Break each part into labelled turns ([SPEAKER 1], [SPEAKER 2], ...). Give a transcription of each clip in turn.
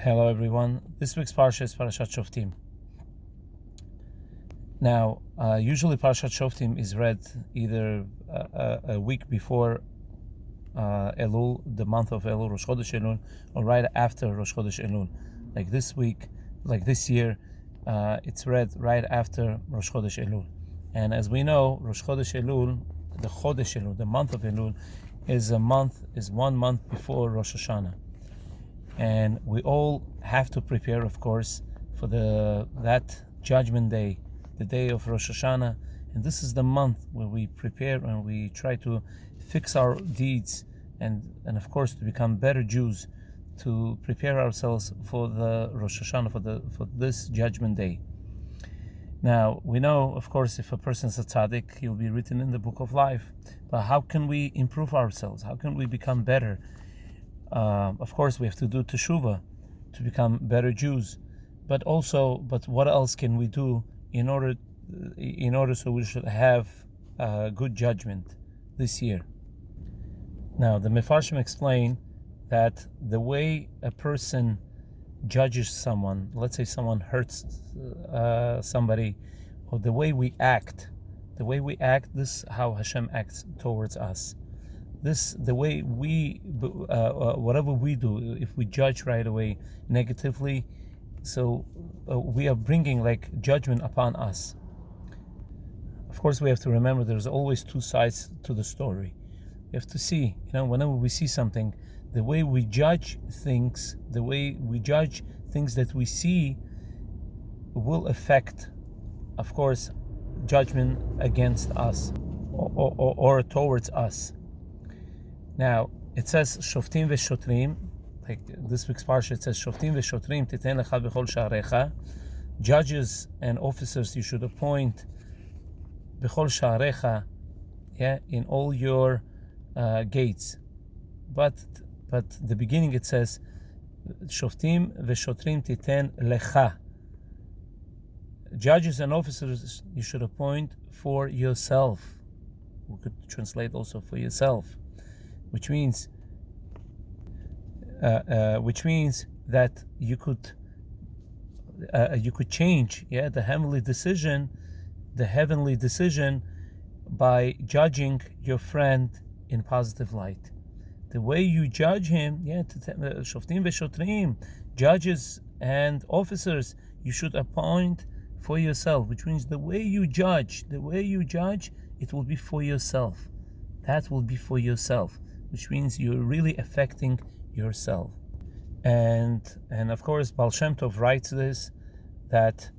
[SPEAKER 1] Hello everyone. This week's Parasha is Parashat Shoftim. Now, usually Parashat Shoftim is read either a week before Elul, the month of Elul, Rosh Chodesh Elul, or right after Rosh Chodesh Elul. Like this week, like this year, it's read right after Rosh Chodesh Elul. And as we know, Rosh Chodesh Elul, the Chodesh Elul, the month of Elul, is 1 month before Rosh Hashanah. And we all have to prepare, of course, for that judgment day, the day of Rosh Hashanah. And this is the month where we prepare and we try to fix our deeds and of course to become better Jews, to prepare ourselves for the Rosh Hashanah, for this judgment day. Now, we know, of course, if a person is a tzaddik, he'll be written in the book of life. But how can we improve ourselves? How can we become better? Of course, we have to do teshuvah to become better Jews, but what else can we do in order so we should have good judgment this year? Now, the Mefarshim explain that the way a person judges someone, let's say someone hurts somebody, or the way we act, this is how Hashem acts towards us. The way we, whatever we do, if we judge right away negatively, so we are bringing like judgment upon us. Of course, we have to remember there's always two sides to the story. We have to see, whenever we see something, the way we judge things, that we see will affect, of course, judgment against us or towards us. Now, it says, Shoftim v'shotrim, like this week's parsha, it says, Shoftim v'shotrim titen lecha b'chol sha'arecha. Judges and officers you should appoint b'chol sha'arecha, in all your gates. But the beginning it says, Shoftim v'shotrim titen lecha. Judges and officers you should appoint for yourself. We could translate also for yourself. Which means that you could change the heavenly decision by judging your friend in positive light. The way you judge him, shoftim v'shotrim, judges and officers you should appoint for yourself, which means the way you judge, it will be for yourself. That will be for yourself, which means you're really affecting yourself. And of course, Baal Shem Tov writes this, that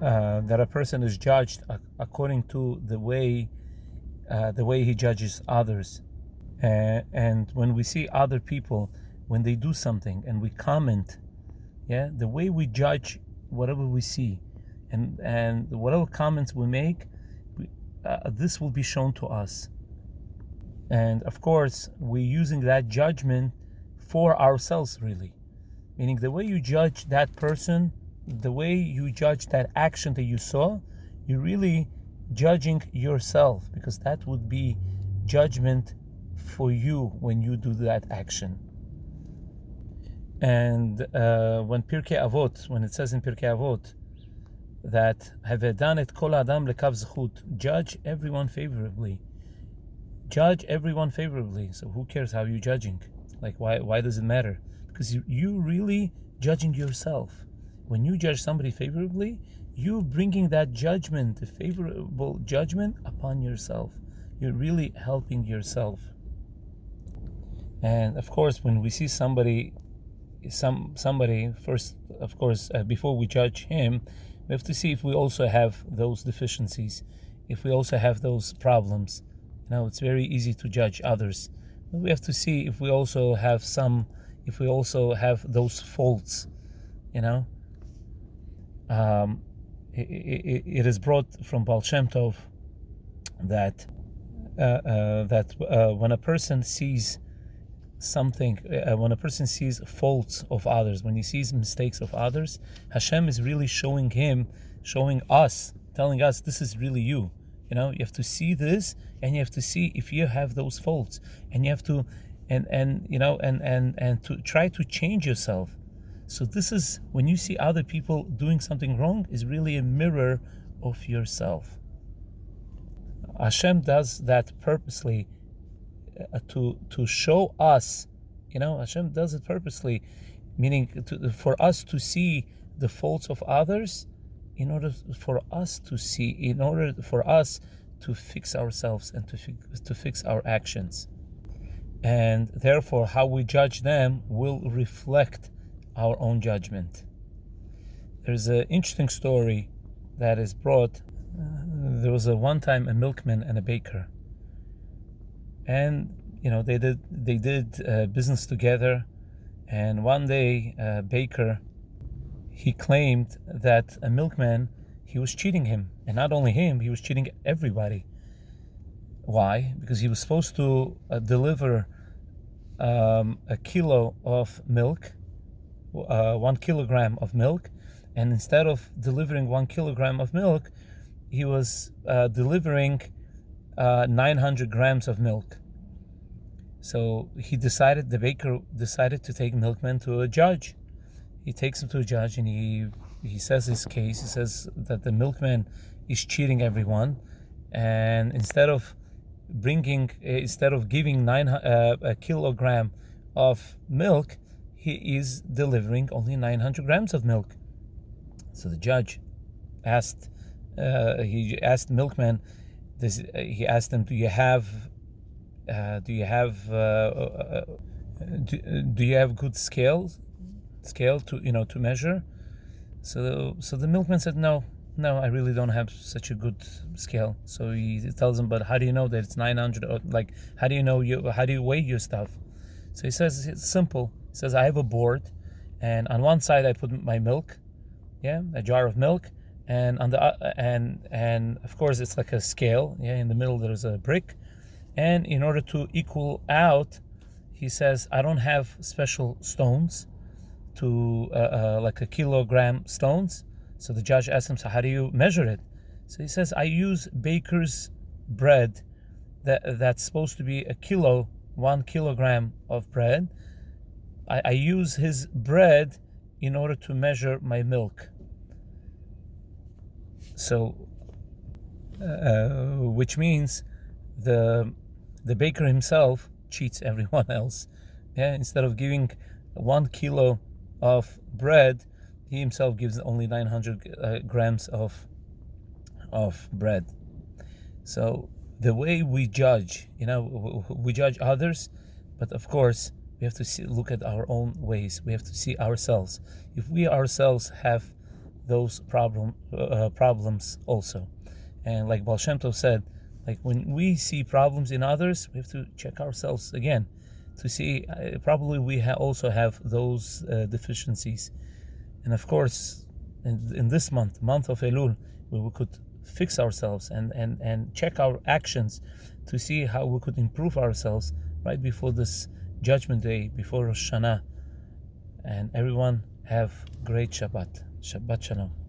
[SPEAKER 1] a person is judged according to the way he judges others. And when we see other people, when they do something and we comment, the way we judge whatever we see and whatever comments we make, this will be shown to us. And of course, we're using that judgment for ourselves, really. Meaning the way you judge that person, the way you judge that action that you saw, you're really judging yourself, because that would be judgment for you when you do that action. And when it says in Pirkei Avot that Havedan et kol adam lekav zchut, judge everyone favorably. So who cares how you're judging? Like, why does it matter? Because you really judging yourself. When you judge somebody favorably, you're bringing that judgment, the favorable judgment, upon yourself. You're really helping yourself. And of course, when we see somebody first, of course, before we judge him, we have to see if we also have those deficiencies, if we also have those problems. It's very easy to judge others, but we have to see if we also have those faults. It is brought from Baal Shem Tov that when a person sees something, when a person sees faults of others, when he sees mistakes of others, Hashem is really showing us, telling us, this is really you. You have to see this, and you have to see if you have those faults, and you have to and you know, and to try to change yourself. So this is, when you see other people doing something wrong, is really a mirror of yourself. Hashem does that purposely, to show us, you know, Hashem does it purposely, meaning for us to see the faults of others, in order for us to fix ourselves and to fix our actions. And therefore, how we judge them will reflect our own judgment. There's an interesting story that is brought. There was one time a milkman and a baker, and you know, they did business together. And one day, a baker, he claimed that a milkman, he was cheating him, and not only him, he was cheating everybody. Why? Because he was supposed to deliver a kilo of milk, 1 kilogram of milk, and instead of delivering 1 kilogram of milk, he was delivering 900 grams of milk. So the baker decided to take milkman to a judge. He takes him to a judge, and he says his case. He says that the milkman is cheating everyone, and instead of giving a kilogram of milk, he is delivering only 900 grams of milk. So the judge asked the milkman, he asked him, do you have good scale to measure? So the milkman said, no, I really don't have such a good scale. So he tells him, but how do you know that it's 900? Like, how do you weigh your stuff? So he says, it's simple. He says, I have a board, and on one side I put my milk, a jar of milk, and on the and of course it's like a scale, in the middle there's a brick, and in order to equal out, he says, I don't have special stones to like a kilogram stones. So the judge asked him, so how do you measure it? So he says, I use baker's bread that's supposed to be 1 kilogram of bread. I use his bread in order to measure my milk. So, which means the baker himself cheats everyone else. Instead of giving 1 kilo of bread, he himself gives only 900 grams of bread. So the way we judge, we judge others, but of course we have to look at our own ways. We have to see ourselves. If we ourselves have those problems also, and like Baal Shem Tov said, like when we see problems in others, we have to check ourselves again to see probably we also have those deficiencies. And of course, in this month of Elul, we could fix ourselves and check our actions to see how we could improve ourselves right before this Judgment Day, before Rosh Hashanah. And everyone have great Shabbat. Shabbat Shalom.